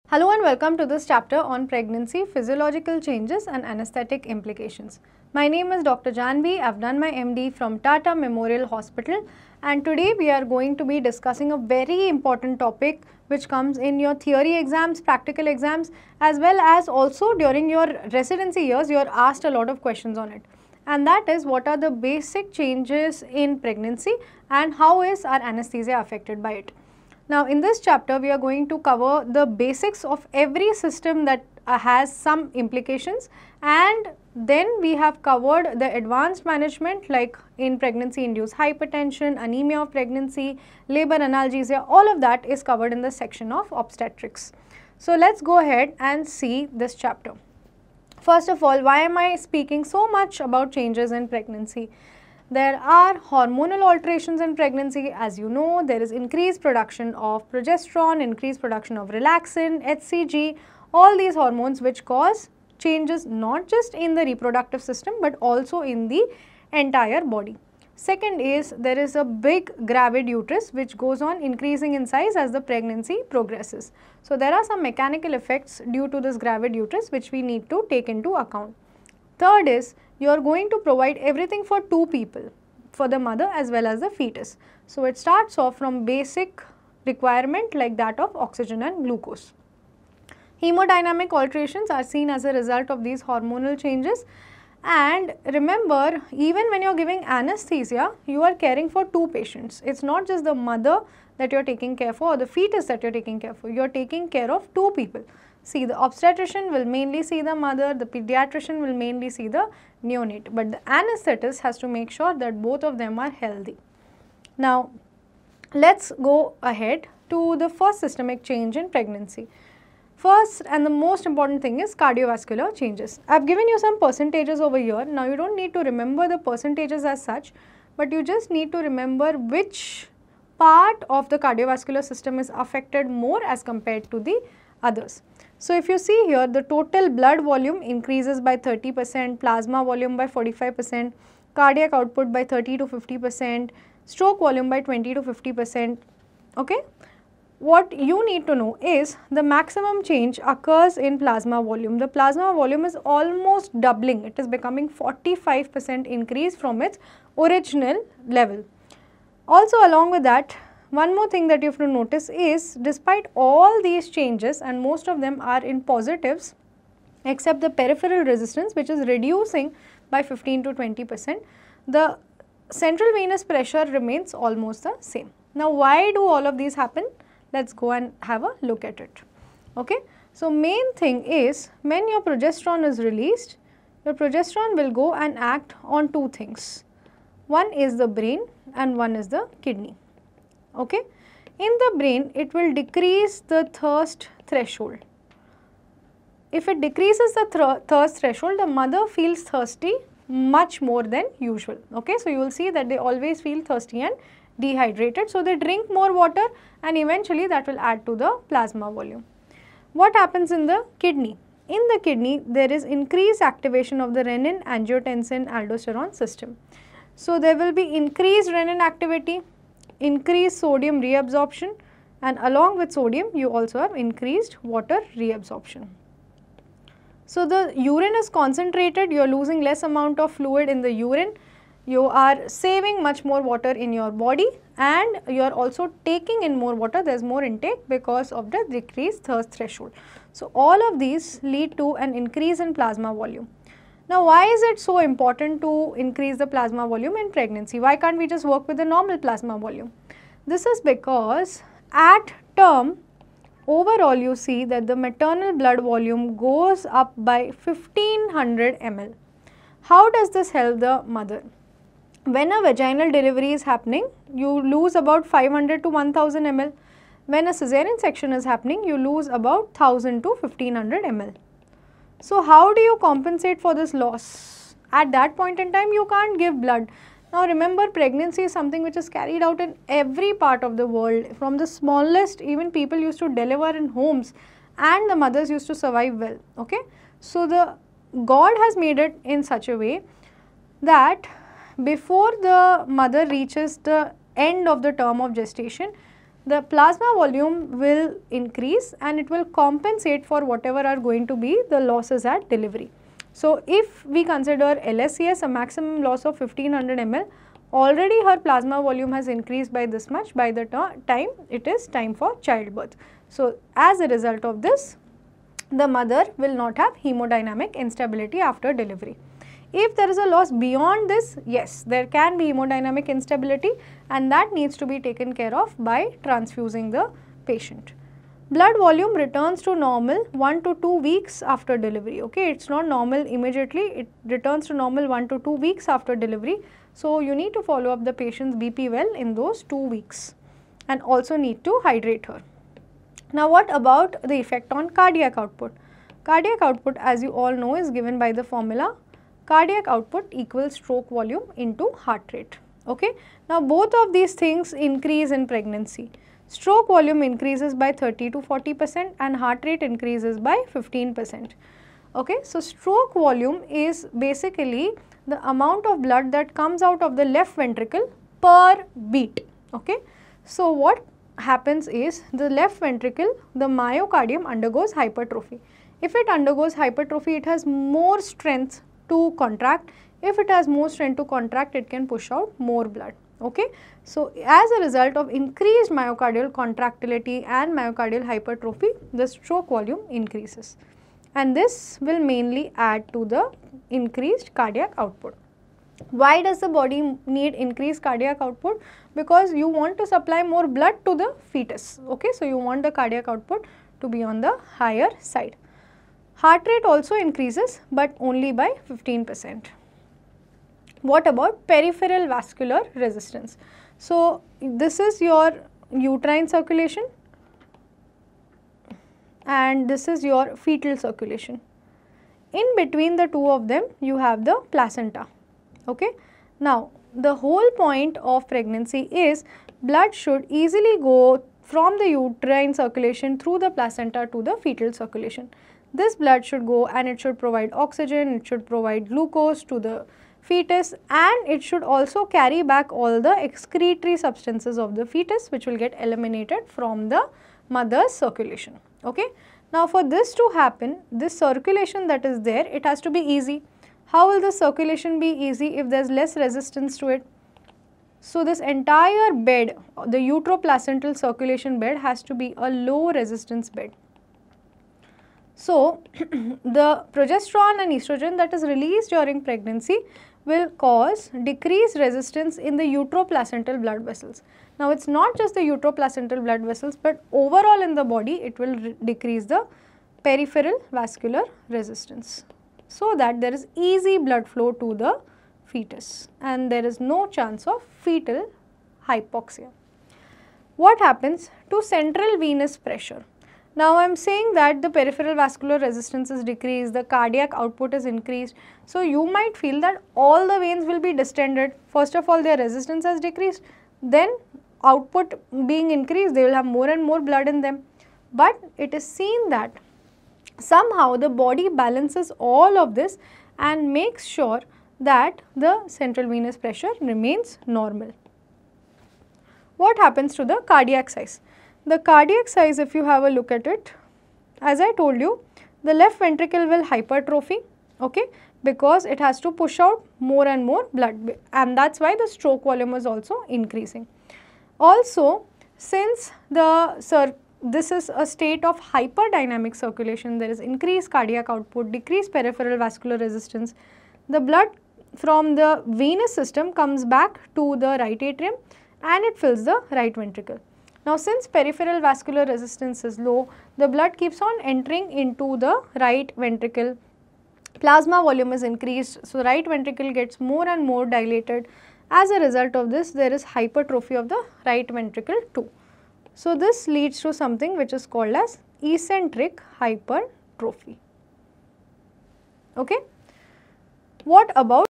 Hello and welcome to this chapter on pregnancy, physiological changes and anesthetic implications. My name is Dr. Jhanvi. I've done my MD from Tata Memorial Hospital, and today we are going to be discussing a very important topic which comes in your theory exams, practical exams, as well as also during your residency years you are asked a lot of questions on it. And that is, what are the basic changes in pregnancy and how is our anesthesia affected by it. Now, in this chapter, we are going to cover the basics of every system that has some implications, and then we have covered the advanced management like in pregnancy induced hypertension, anemia of pregnancy, labor analgesia, all of that is covered in the section of obstetrics. So, let us go ahead and see this chapter. First of all, why am I speaking so much about changes in pregnancy? There are hormonal alterations in pregnancy. As you know, there is increased production of progesterone, increased production of relaxin, HCG, all these hormones which cause changes not just in the reproductive system but also in the entire body. Second is, there is a big gravid uterus which goes on increasing in size as the pregnancy progresses. So, there are some mechanical effects due to this gravid uterus which we need to take into account. Third is, you are going to provide everything for two people, for the mother as well as the fetus. So, it starts off from basic requirement like that of oxygen and glucose. Hemodynamic alterations are seen as a result of these hormonal changes, and remember, even when you are giving anesthesia, you are caring for two patients. It is not just the mother that you are taking care for or the fetus that you are taking care for, you are taking care of two people. See, the obstetrician will mainly see the mother, the pediatrician will mainly see the neonate, but the anesthetist has to make sure that both of them are healthy. Now, let us go ahead to the first systemic change in pregnancy. First and the most important thing is cardiovascular changes. I have given you some percentages over here. Now, you do not need to remember the percentages as such, but you just need to remember which part of the cardiovascular system is affected more as compared to the others. So, if you see here, the total blood volume increases by 30%, plasma volume by 45%, cardiac output by 30 to 50%, stroke volume by 20 to 50%. Okay? What you need to know is the maximum change occurs in plasma volume. The plasma volume is almost doubling. It is becoming 45% increase from its original level. Also, along with that, one more thing that you have to notice is, despite all these changes, and most of them are in positives except the peripheral resistance which is reducing by 15 to 20%, the central venous pressure remains almost the same. Now, why do all of these happen? Let us go and have a look at it. Okay? So, main thing is, when your progesterone is released, your progesterone will go and act on two things. One is the brain and one is the kidney. Okay. In the brain, it will decrease the thirst threshold. If it decreases the thirst threshold, the mother feels thirsty much more than usual. Okay. So, you will see that they always feel thirsty and dehydrated. So, they drink more water and eventually that will add to the plasma volume. What happens in the kidney? In the kidney, there is increased activation of the renin, angiotensin, aldosterone system. So, there will be increased renin activity, increased sodium reabsorption, and along with sodium you also have increased water reabsorption. So, the urine is concentrated, you are losing less amount of fluid in the urine, you are saving much more water in your body, and you are also taking in more water, there is more intake because of the decreased thirst threshold. So, all of these lead to an increase in plasma volume. Now, why is it so important to increase the plasma volume in pregnancy? Why can't we just work with the normal plasma volume? This is because at term, overall you see that the maternal blood volume goes up by 1500 ml. How does this help the mother? When a vaginal delivery is happening, you lose about 500 to 1000 ml. When a cesarean section is happening, you lose about 1000 to 1500 ml. So, how do you compensate for this loss? At that point in time, you can't give blood. Now, remember, pregnancy is something which is carried out in every part of the world. From the smallest, even people used to deliver in homes and the mothers used to survive well. Okay? So, God has made it in such a way that before the mother reaches the end of the term of gestation, the plasma volume will increase and it will compensate for whatever are going to be the losses at delivery. So, if we consider LSCS a maximum loss of 1500 ml, already her plasma volume has increased by this much by the time it is time for childbirth. So, as a result of this, the mother will not have hemodynamic instability after delivery. If there is a loss beyond this, yes, there can be hemodynamic instability and that needs to be taken care of by transfusing the patient. Blood volume returns to normal 1 to 2 weeks after delivery, okay. It is not normal immediately, it returns to normal 1 to 2 weeks after delivery. So, you need to follow up the patient's BP well in those 2 weeks and also need to hydrate her. Now, what about the effect on cardiac output? Cardiac output, as you all know, is given by the formula cardiac output equals stroke volume into heart rate, okay. Now, both of these things increase in pregnancy. Stroke volume increases by 30 to 40% and heart rate increases by 15%, okay. So, stroke volume is basically the amount of blood that comes out of the left ventricle per beat, okay. So, what happens is the left ventricle, the myocardium undergoes hypertrophy. If it undergoes hypertrophy, it has more strength to contract. If it has more strength to contract, it can push out more blood, okay. So, as a result of increased myocardial contractility and myocardial hypertrophy, the stroke volume increases and this will mainly add to the increased cardiac output. Why does the body need increased cardiac output? Because you want to supply more blood to the fetus, okay. So, you want the cardiac output to be on the higher side. Heart rate also increases, but only by 15%. What about peripheral vascular resistance? So, this is your uterine circulation and this is your fetal circulation. In between the two of them, you have the placenta, okay. Now, the whole point of pregnancy is blood should easily go from the uterine circulation through the placenta to the fetal circulation. This blood should go and it should provide oxygen, it should provide glucose to the fetus and it should also carry back all the excretory substances of the fetus which will get eliminated from the mother's circulation, okay. Now, for this to happen, this circulation that is there, it has to be easy. How will the circulation be easy if there is less resistance to it? So, this entire bed, the uteroplacental circulation bed has to be a low resistance bed. So, the progesterone and estrogen that is released during pregnancy will cause decreased resistance in the uteroplacental blood vessels. Now, it is not just the uteroplacental blood vessels, but overall in the body it will decrease the peripheral vascular resistance, so that there is easy blood flow to the fetus and there is no chance of fetal hypoxia. What happens to central venous pressure? Now, I am saying that the peripheral vascular resistance is decreased, the cardiac output is increased. So, you might feel that all the veins will be distended. First of all, their resistance has decreased, then output being increased, they will have more and more blood in them. But it is seen that somehow the body balances all of this and makes sure that the central venous pressure remains normal. What happens to the cardiac size? The cardiac size, if you have a look at it, as I told you, the left ventricle will hypertrophy, okay, because it has to push out more and more blood and that is why the stroke volume is also increasing. Also, since this is a state of hyperdynamic circulation, there is increased cardiac output, decreased peripheral vascular resistance, the blood from the venous system comes back to the right atrium and it fills the right ventricle. Now, since peripheral vascular resistance is low, the blood keeps on entering into the right ventricle, plasma volume is increased, so right ventricle gets more and more dilated. As a result of this, there is hypertrophy of the right ventricle too. So, this leads to something which is called as eccentric hypertrophy, okay. What about